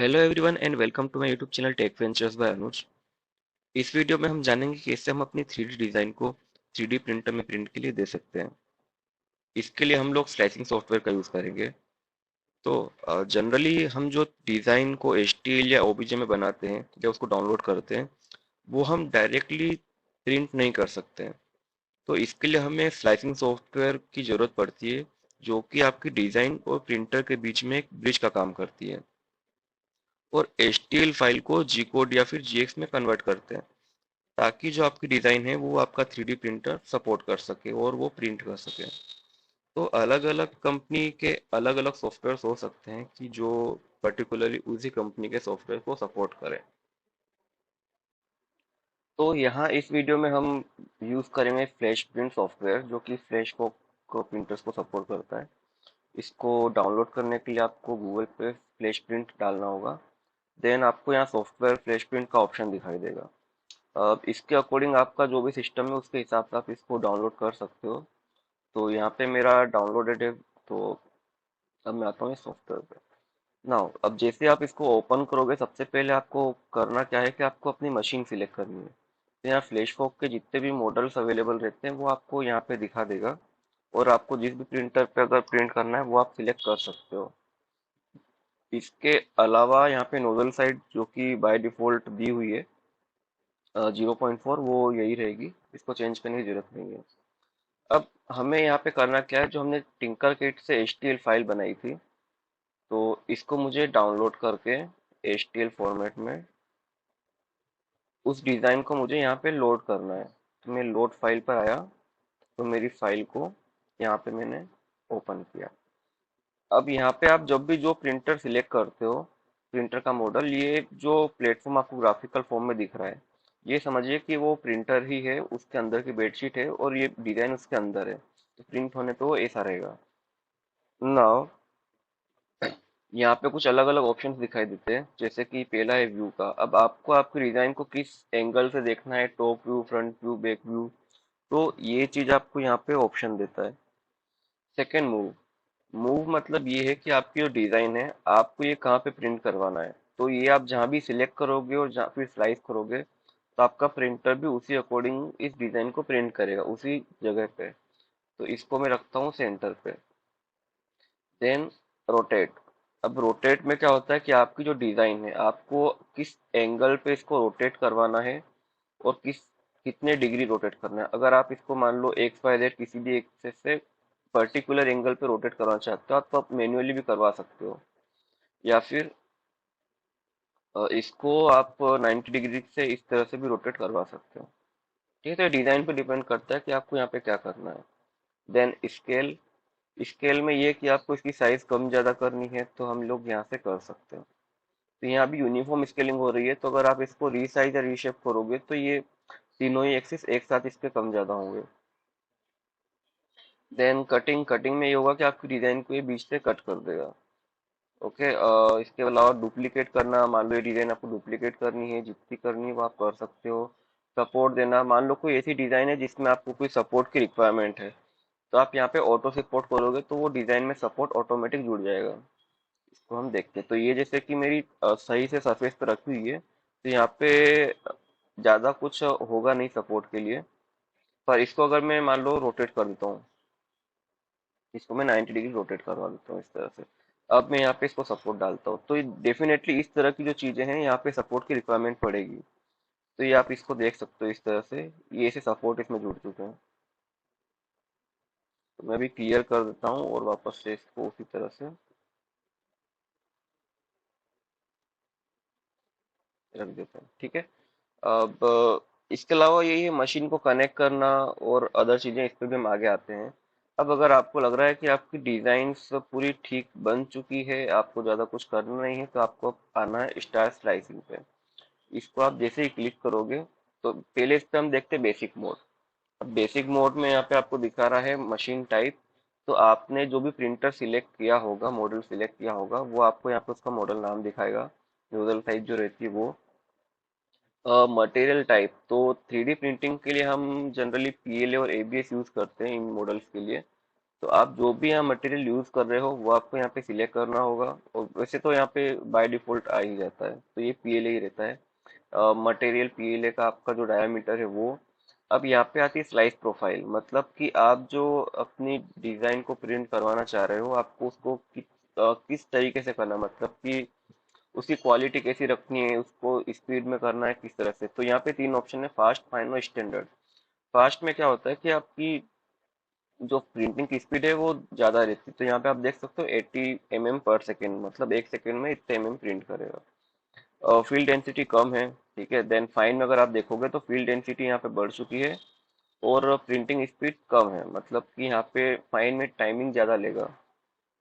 Hello everyone and welcome to my YouTube channel tech ventures by Anuj. इस video में हम जानेंगे कि कैसे हम अपनी 3D डिज़ाइन को 3D प्रिंटर में प्रिंट के लिए दे सकते हैं। इसके लिए हम लोग स्लाइसिंग सॉफ्टवेयर का यूज़ करेंगे। तो जनरली हम जो डिज़ाइन को HTML या OBJ में बनाते हैं या उसको डाउनलोड करते हैं, वो हम डायरेक्टली प्रिंट नहीं कर सकते हैं। तो इसके लिए हमें स्लाइसिंग सॉफ्टवेयर की ज़रूरत पड़ती है, जो कि आपकी डिज़ाइन और प्रिंटर के बीच में एक ब्रिज का काम करती है और HTML फाइल को जी कोड या फिर GX में कन्वर्ट करते हैं, ताकि जो आपकी डिज़ाइन है वो आपका 3D प्रिंटर सपोर्ट कर सके और वो प्रिंट कर सके। तो अलग अलग कंपनी के अलग अलग सॉफ्टवेयर हो सकते हैं कि जो पर्टिकुलरली उसी कंपनी के सॉफ्टवेयर को सपोर्ट करें। तो यहाँ इस वीडियो में हम यूज़ करेंगे फ्लैश प्रिंट सॉफ्टवेयर, जो कि फ्लैश को प्रिंटर्स को सपोर्ट करता है। इसको डाउनलोड करने के लिए आपको गूगल पे फ्लैश प्रिंट डालना होगा। देन आपको यहाँ सॉफ्टवेयर फ्लैश प्रिंट का ऑप्शन दिखाई देगा। अब इसके अकॉर्डिंग आपका जो भी सिस्टम है उसके हिसाब से आप इसको डाउनलोड कर सकते हो। तो यहाँ पे मेरा डाउनलोडेड है। तो अब मैं आता हूँ इस सॉफ्टवेयर पे। नाउ अब जैसे आप इसको ओपन करोगे, सबसे पहले आपको करना क्या है कि आपको अपनी मशीन सिलेक्ट करनी है। तो यहाँ फ्लैश फॉक के जितने भी मॉडल्स अवेलेबल रहते हैं वो आपको यहाँ पे दिखा देगा, और आपको जिस भी प्रिंटर पे अगर प्रिंट करना है वो आप सिलेक्ट कर सकते हो। इसके अलावा यहाँ पे नोजल साइड जो कि बाय डिफॉल्ट दी हुई है 0.4, वो यही रहेगी, इसको चेंज करने की जरूरत नहीं है। अब हमें यहाँ पे करना क्या है, जो हमने टिंकर किट से HTML फाइल बनाई थी, तो इसको मुझे डाउनलोड करके HTML फॉर्मेट में उस डिज़ाइन को मुझे यहाँ पे लोड करना है। तो मैं लोड फाइल पर आया, तो मेरी फाइल को यहाँ पे मैंने ओपन किया। अब यहाँ पे आप जब भी जो प्रिंटर सिलेक्ट करते हो, प्रिंटर का मॉडल, ये जो प्लेटफॉर्म आपको ग्राफिकल फॉर्म में दिख रहा है, ये समझिए कि वो प्रिंटर ही है, उसके अंदर की बेडशीट है और ये डिजाइन उसके अंदर है। तो प्रिंट होने पे वो ऐसा रहेगा। नाउ यहाँ पे कुछ अलग अलग ऑप्शंस दिखाई देते हैं, जैसे कि पहला है व्यू का। अब आपको आपकी डिजाइन को किस एंगल से देखना है, top view, front view, back view, तो ये चीज आपको यहाँ पे ऑप्शन देता है। Second, move. मूव मतलब ये है कि आपकी जो डिजाइन है आपको ये कहाँ पे प्रिंट करवाना है। तो ये आप जहाँ भी सिलेक्ट करोगे और जहाँ फिर स्लाइस करोगे, तो आपका प्रिंटर भी उसी अकॉर्डिंग इस डिजाइन को प्रिंट करेगा उसी जगह पे। तो इसको मैं रखता हूँ सेंटर पे। Then rotate. अब रोटेट में क्या होता है कि आपकी जो डिजाइन है आपको किस एंगल पे इसको रोटेट करवाना है और कितने डिग्री रोटेट करना है। अगर आप इसको मान लो एक्स वाई जेड किसी भी एक्सेस से पर्टिकुलर एंगल पे रोटेट करना चाहते हो, तो आप मैन्युअली भी करवा सकते हो, या फिर इसको आप 90 डिग्री से इस तरह से भी रोटेट करवा सकते हो। ठीक है, तो डिजाइन पे डिपेंड करता है कि आपको यहाँ पे क्या करना है। Then scale. स्केल में ये कि आपको इसकी साइज कम ज्यादा करनी है तो हम लोग यहाँ से कर सकते हैं। तो यहाँ भी यूनिफॉर्म स्केलिंग हो रही है, तो अगर आप इसको रीसाइज या रीशेप करोगे तो ये तीनों ही एक्सिस एक साथ इस पे कम ज्यादा होंगे। Then cutting. कटिंग में ये होगा कि आपकी डिजाइन को ये बीच से कट कर देगा। ओके। इसके अलावा डुप्लीकेट करना, मान लो ये डिजाइन आपको डुप्लीकेट करनी है, जितनी करनी है वो आप कर सकते हो। सपोर्ट देना, मान लो कोई ऐसी डिजाइन है जिसमें आपको कोई सपोर्ट की रिक्वायरमेंट है, तो आप यहाँ पे ऑटो सपोर्ट करोगे तो वो डिजाइन में सपोर्ट ऑटोमेटिक जुड़ जाएगा। इसको हम देखते हैं। तो ये जैसे कि मेरी सही से सरफेस पे रखी हुई है, तो यहाँ पे ज्यादा कुछ होगा नहीं सपोर्ट के लिए। पर इसको अगर मैं मान लो रोटेट कर देता हूँ, इसको मैं 90 डिग्री रोटेट करवा देता हूँ इस तरह से। अब मैं यहाँ पे इसको सपोर्ट डालता हूँ, तो ये डेफिनेटली इस तरह की जो चीजें हैं यहाँ पे सपोर्ट की रिक्वायरमेंट पड़ेगी। तो ये आप इसको देख सकते हो इस तरह से, ये ऐसे सपोर्ट इसमें जुड़ चुके हैं। तो मैं भी क्लियर कर देता हूँ और वापस से इसको उसी तरह से रख देता हूँ। ठीक है। अब इसके अलावा यही है मशीन को कनेक्ट करना और अदर चीजें, इस पे भी हम आगे आते हैं। अब अगर आपको लग रहा है कि आपकी डिजाइन पूरी ठीक बन चुकी है, आपको ज्यादा कुछ करना नहीं है, तो आपको आना है स्टार स्लाइसिंग पे। इसको आप जैसे ही क्लिक करोगे, तो पहले इस पे हम देखते हैं बेसिक मोड। अब बेसिक मोड में यहाँ पे आपको दिखा रहा है मशीन टाइप। तो आपने जो भी प्रिंटर सिलेक्ट किया होगा, मॉडल सिलेक्ट किया होगा, वो आपको यहाँ पे उसका मॉडल नाम दिखाएगा। नोजल साइज जो रहती है वो। मटेरियल टाइप, तो 3D प्रिंटिंग के लिए हम जनरली PLA और ABS यूज करते हैं इन मॉडल्स के लिए। तो आप जो भी यहाँ मटेरियल यूज कर रहे हो वो आपको यहाँ पे सिलेक्ट करना होगा। और वैसे तो यहाँ पे बाय डिफॉल्ट आ ही जाता है, तो ये पीएलए ही रहता है। मटेरियल पीएलए का आपका जो डायमीटर है वो। अब यहाँ पे आती है स्लाइस प्रोफाइल, मतलब कि आप जो अपनी डिजाइन को प्रिंट करवाना चाह रहे हो आपको उसको किस तरीके से करना, मतलब कि उसकी क्वालिटी कैसी रखनी है, उसको स्पीड में करना है किस तरह से। तो यहाँ पे तीन ऑप्शन है, फास्ट, फाइन और स्टैंडर्ड। फास्ट में क्या होता है कि आपकी जो प्रिंटिंग की स्पीड है वो ज्यादा रहती है, तो यहाँ पे आप देख सकते हो 80 mm/सेकेंड, मतलब 1 सेकेंड में इतने प्रिंट करेगा। फील्ड डेंसिटी कम है, ठीक है। देन फाइन में अगर आप देखोगे तो फील्ड डेंसिटी यहाँ पे बढ़ चुकी है और प्रिंटिंग स्पीड कम है, मतलब कि यहाँ पे फाइन में टाइमिंग ज्यादा लेगा।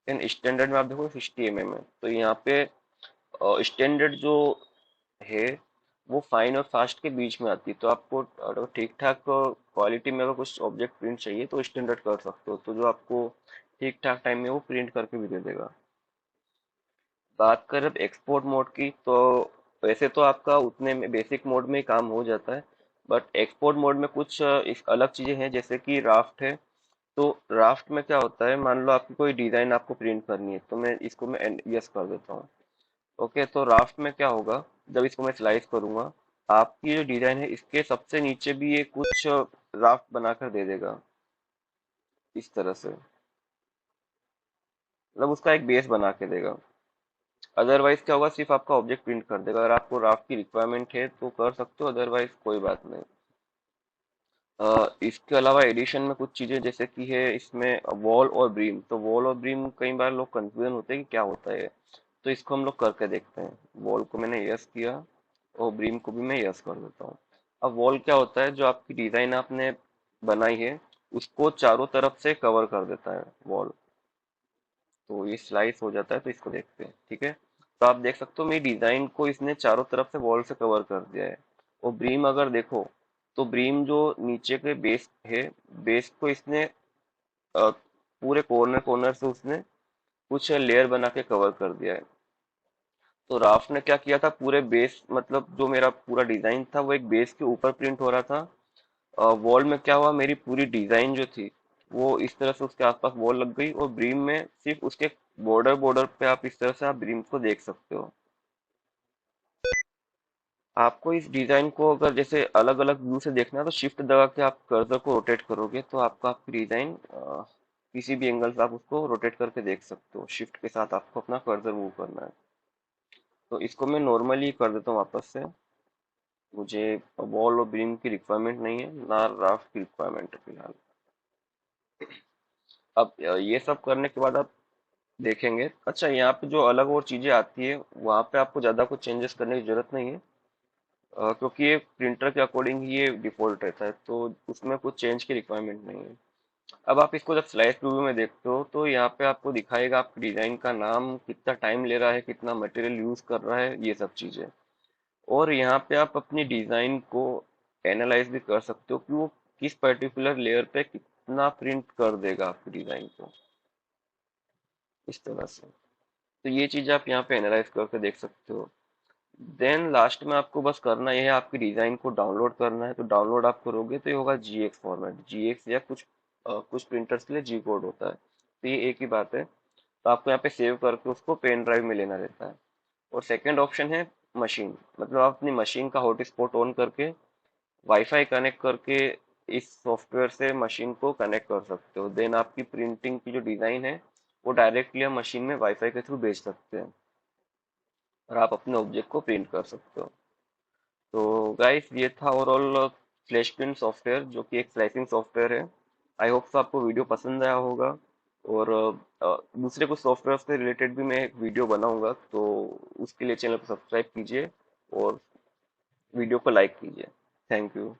देन स्टैंडर्ड में आप देखो 60 mm है, तो यहाँ पे स्टैंडर्ड जो है वो फाइन और फास्ट के बीच में आती है। तो आपको अगर ठीक ठाक क्वालिटी में अगर कुछ ऑब्जेक्ट प्रिंट चाहिए तो स्टैंडर्ड कर सकते हो, तो जो आपको ठीक ठाक टाइम में वो प्रिंट करके भी दे देगा। बात करें अब एक्सपोर्ट मोड की, तो वैसे तो आपका उतने में बेसिक मोड में ही काम हो जाता है, बट एक्सपोर्ट मोड में कुछ इस अलग चीजें हैं, जैसे कि राफ्ट है। तो राफ्ट में क्या होता है, मान लो आपकी कोई डिजाइन आपको प्रिंट करनी है, तो मैं इसको मैं यस कर देता हूँ। ओके, तो राफ्ट में क्या होगा, जब इसको मैं स्लाइस करूंगा, आपकी जो डिजाइन है इसके सबसे नीचे भी ये कुछ राफ्ट बनाकर दे देगा, इस तरह से, मतलब उसका एक बेस बना के देगा। अदरवाइज क्या होगा, सिर्फ आपका ऑब्जेक्ट प्रिंट कर देगा। अगर आपको राफ्ट की रिक्वायरमेंट है तो कर सकते हो, अदरवाइज कोई बात नहीं। इसके अलावा एडिशन में कुछ चीजें जैसे कि है इसमें वॉल और ब्रीम। तो वॉल और ब्रीम कई बार लोग कंफ्यूजन होते हैं कि क्या होता है, तो इसको हम लोग करके देखते हैं। वॉल को मैंने यस किया और ब्रीम को भी मैं यस कर देता हूँ। अब वॉल क्या होता है, जो आपकी डिजाइन आपने बनाई है उसको चारों तरफ से कवर कर देता है वॉल। तो ये स्लाइस हो जाता है, तो इसको देखते हैं, ठीक है। तो आप देख सकते हो मेरी डिजाइन को इसने चारों तरफ से वॉल से कवर कर दिया है। और ब्रीम अगर देखो, तो ब्रीम जो नीचे के बेस है, बेस को इसने पूरे कॉर्नर कॉर्नर से उसने कुछ लेयर बना के कवर कर दिया है। तो राफ्ट ने क्या किया था, पूरे बेस, मतलब जो मेरा पूरा डिजाइन था वो एक बेस के ऊपर प्रिंट हो रहा था। वॉल में क्या हुआ, मेरी पूरी डिजाइन जो थी वो इस तरह से उसके आसपास वॉल लग गई, और ब्रीम में सिर्फ उसके बॉर्डर बॉर्डर पे आप इस तरह से आप ब्रीम को देख सकते हो। आपको इस डिजाइन को अगर जैसे अलग अलग व्यू से देखना है तो शिफ्ट दबा के आप कर्सर को रोटेट करोगे तो आपका आपकी डिजाइन किसी भी एंगल से आप उसको रोटेट करके देख सकते हो। शिफ्ट के साथ आपको अपना कर्सर मूव करना है। तो इसको मैं नॉर्मली कर देता हूँ वापस से। मुझे वॉल और बीम की रिक्वायरमेंट नहीं है, ना राफ्ट की रिक्वायरमेंट है फिलहाल। अब ये सब करने के बाद आप देखेंगे, अच्छा यहाँ पे जो अलग और चीजें आती है वहाँ पे आपको ज्यादा कुछ चेंजेस करने की जरूरत नहीं है। क्योंकि ये प्रिंटर के अकॉर्डिंग ही ये डिफॉल्ट रहता है, तो उसमें कुछ चेंज की रिक्वायरमेंट नहीं है। अब आप इसको जब स्लाइस प्रीव्यू में देखते हो तो यहाँ पे आपको दिखाएगा आपकी डिजाइन का नाम, कितना टाइम ले रहा है, कितना मटेरियल यूज कर रहा है, ये सब चीजें। और यहाँ पे आप अपनी डिजाइन को एनालाइज भी कर सकते हो कि वो किस पर्टिकुलर लेयर पे कितना प्रिंट कर देगा आपकी डिजाइन को, इस तरह से। तो ये चीज आप यहाँ पे एनालाइज करके देख सकते हो। देन लास्ट में आपको बस करना यह है, आपकी डिजाइन को डाउनलोड करना है। तो डाउनलोड आप करोगे तो ये होगा जीएक्स फॉर्मेट, जीएक्स या कुछ प्रिंटर्स के लिए जी कोड होता है, तो ये एक ही बात है। तो आपको यहाँ पे सेव करके उसको पेन ड्राइव में लेना रहता है। और सेकंड ऑप्शन है मशीन, मतलब आप अपनी मशीन का हॉटस्पॉट ऑन करके वाईफाई कनेक्ट करके इस सॉफ्टवेयर से मशीन को कनेक्ट कर सकते हो। देन आपकी प्रिंटिंग की जो डिजाइन है वो डायरेक्टली हम मशीन में वाईफाई के थ्रू भेज सकते हैं और आप अपने ऑब्जेक्ट को प्रिंट कर सकते हो। तो गाइस ये था ओवरऑल फ्लैश प्रिंट सॉफ्टवेयर, जो कि एक स्लाइसिंग सॉफ्टवेयर है। आई होप आपको वीडियो पसंद आया होगा। और दूसरे कुछ सॉफ्टवेयर से रिलेटेड भी मैं एक वीडियो बनाऊंगा, तो उसके लिए चैनल को सब्सक्राइब कीजिए और वीडियो को लाइक कीजिए। Thank you.